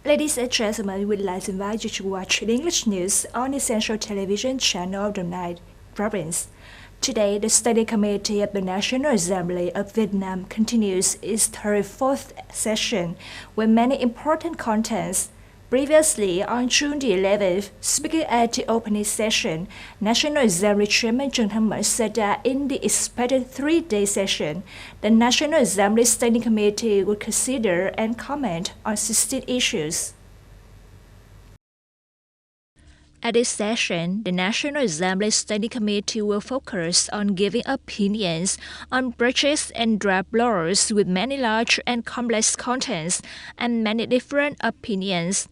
Ladies and gentlemen, we'd like to invite you to watch the English news on the Central Television channel of the Night Province. Today, the Study Committee of the National Assembly of Vietnam continues its 34th session with many important contents. Previously, on June the 11th, speaking at the opening session, National Assembly Chairman Trần Thanh Mẫn said that in the expected three-day session, the National Assembly Standing Committee would consider and comment on 16 issues. At this session, the National Assembly Standing Committee will focus on giving opinions on budgets and draft laws with many large and complex contents and many different opinions.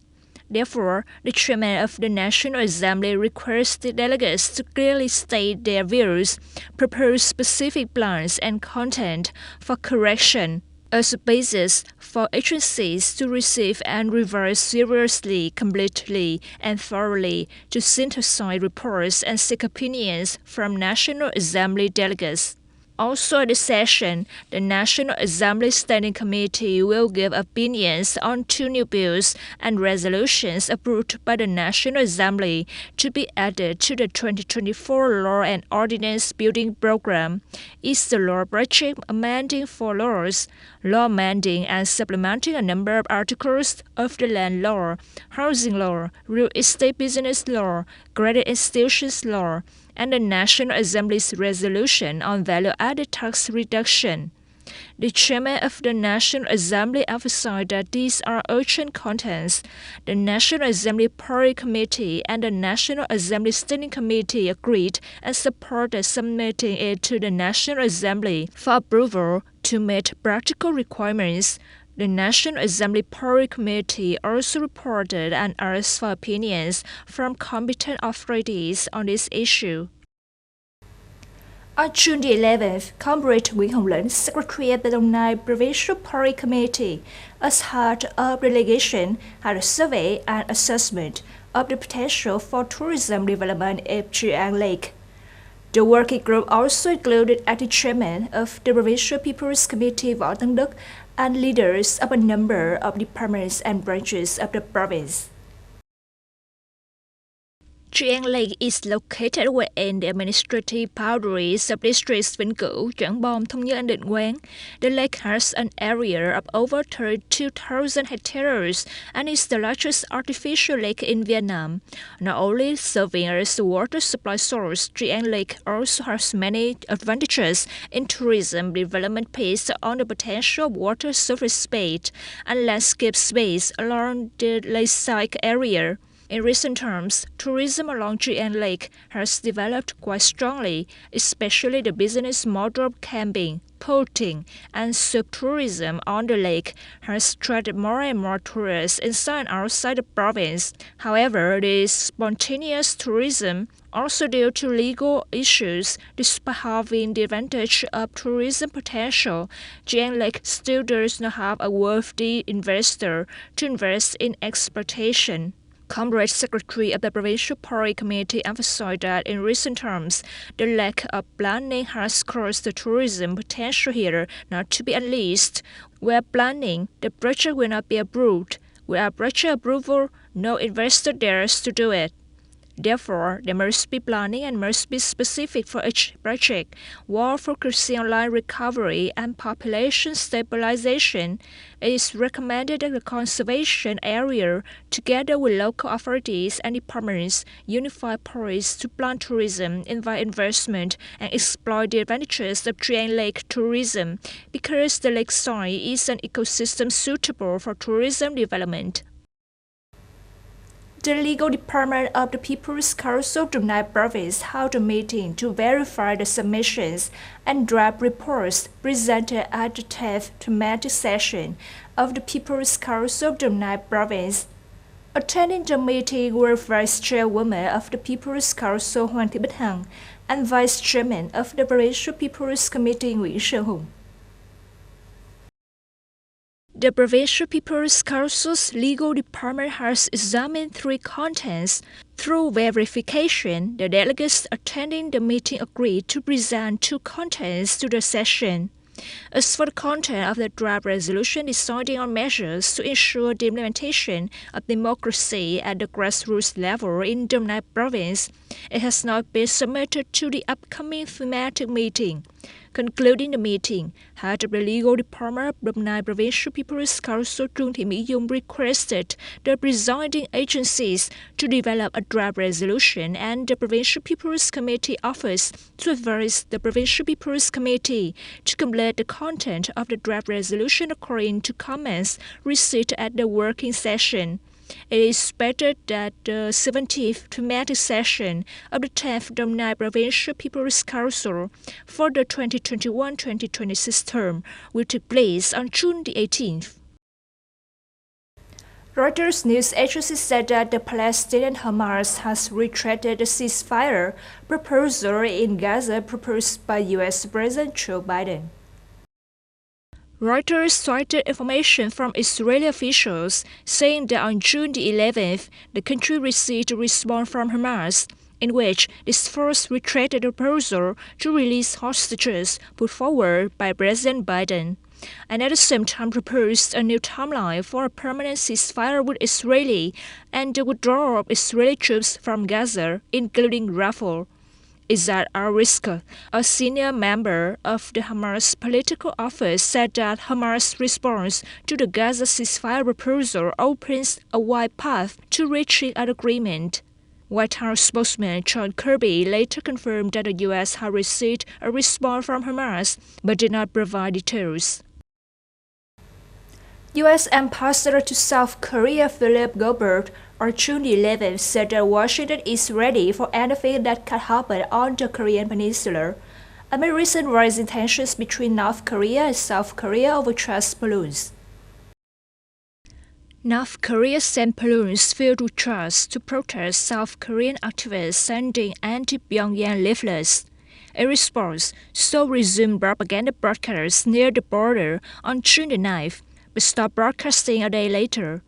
Therefore, the chairman of the National Assembly requests the delegates to clearly state their views, propose specific plans and content for correction, as a basis for agencies to receive and revise seriously, completely, and thoroughly to synthesize reports and seek opinions from National Assembly delegates. Also at the session, the National Assembly Standing Committee will give opinions on 2 new bills and resolutions approved by the National Assembly to be added to the 2024 Law and Ordinance Building Program. It's the law budget amending 4 laws, law amending and supplementing a number of articles of the land law, housing law, real estate business law, credit institutions law, and the National Assembly's resolution on value-added tax reduction. The chairman of the National Assembly emphasized that these are urgent contents. The National Assembly Party Committee and the National Assembly Standing Committee agreed and supported submitting it to the National Assembly for approval to meet practical requirements. The National Assembly Party Committee also reported and asked for opinions from competent authorities on this issue. On June the 11th, Comrade Nguyễn Hồng Lĩnh, Secretary of the Đồng Nai Provincial Party Committee, as head of the delegation, had a survey and assessment of the potential for tourism development at Triang Lake. The working group also included acting chairman of the Provincial People's Committee Võ Tấn Đức and leaders of a number of departments and branches of the province. Triang Lake is located within the administrative boundaries of districts Vĩnh Cửu, Trảng Bom, Thống Nhất, and Định Quán. The lake has an area of over 32,000 hectares and is the largest artificial lake in Vietnam. Not only serving as a water supply source, Triang Lake also has many advantages in tourism development based on the potential water surface space and landscape space along the lakeside area. In recent terms, tourism along Triang Lake has developed quite strongly, especially the business model of camping, boating, and sub-tourism on the lake has attracted more and more tourists inside and outside the province. However, this spontaneous tourism, also due to legal issues, despite having the advantage of tourism potential, Triang Lake still does not have a worthy investor to invest in exploitation. Comrade Secretary of the Provincial Party Committee emphasized that in recent terms, the lack of planning has caused the tourism potential here not to be unleashed. Where planning, the project will not be approved. Without project approval, no investor dares to do it. Therefore, there must be planning and must be specific for each project, while focusing on land recovery and population stabilization. It is recommended that the conservation area, together with local authorities and departments, unify efforts to plan tourism, invite investment, and exploit the advantages of Triang Lake tourism, because the lakeside is an ecosystem suitable for tourism development. The legal department of the People's Council of the Đồng Nai Province held a meeting to verify the submissions and draft reports presented at the 10th thematic session of the People's Council of the Đồng Nai Province. Attending the meeting were Vice Chairwoman of the People's Council Hoàng Thị Bích Hằng and Vice Chairman of the Provincial People's Committee Nguyễn Sơn Hùng. The Provincial People's Council's legal department has examined 3 contents. Through verification, the delegates attending the meeting agreed to present 2 contents to the session. As for the content of the draft resolution deciding on measures to ensure the implementation of democracy at the grassroots level in Đồng Nai province, it has not been submitted to the upcoming thematic meeting. Concluding the meeting, head of the legal department of Đồng Nai Provincial People's Council Trương Thị Mỹ Dung requested the presiding agencies to develop a draft resolution and the Provincial People's Committee office to advise the Provincial People's Committee to complete the content of the draft resolution according to comments received at the working session. It is expected that the 17th thematic session of the 10th Đồng Nai Provincial People's Council for the 2021-2026 term will take place on June the 18th. Reuters news agency said that the Palestinian Hamas has retracted the ceasefire proposal in Gaza proposed by U.S. President Joe Biden. Reuters cited information from Israeli officials saying that on June the 11th, the country received a response from Hamas, in which this force retracted the proposal to release hostages put forward by President Biden, and at the same time proposed a new timeline for a permanent ceasefire with Israeli and the withdrawal of Israeli troops from Gaza, including Rafah. Izzat al-Rizq, a senior member of the Hamas political office, said that Hamas' response to the Gaza ceasefire proposal opens a wide path to reaching an agreement. White House spokesman John Kirby later confirmed that the U.S. had received a response from Hamas, but did not provide details. U.S. Ambassador to South Korea Philip Goldberg on June 11 said that Washington is ready for anything that can happen on the Korean peninsula, amid recent rising tensions between North Korea and South Korea over trash balloons. North Korea sent balloons filled with trash to protest South Korean activists sending anti-Pyongyang leaflets. In response, Seoul resumed propaganda broadcasts near the border on June 9th, but stopped broadcasting a day later.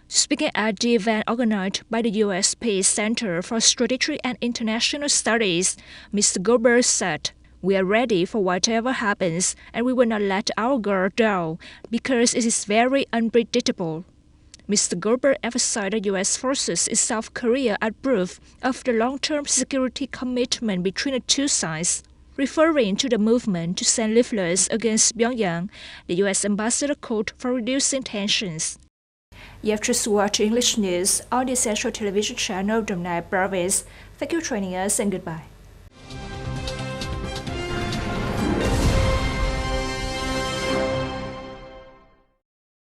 Speaking at the event organized by the U.S. Peace Center for Strategic and International Studies, Mr. Goldberg said, "We are ready for whatever happens, and we will not let our guard down because it is very unpredictable." Mr. Goldberg emphasized that U.S. forces in South Korea are proof of the long-term security commitment between the two sides. Referring to the movement to send leaflets against Pyongyang, the U.S. ambassador called for reducing tensions. You have just watched English news on the Central Television channel of Đồng Nai Province. Thank you for joining us and goodbye.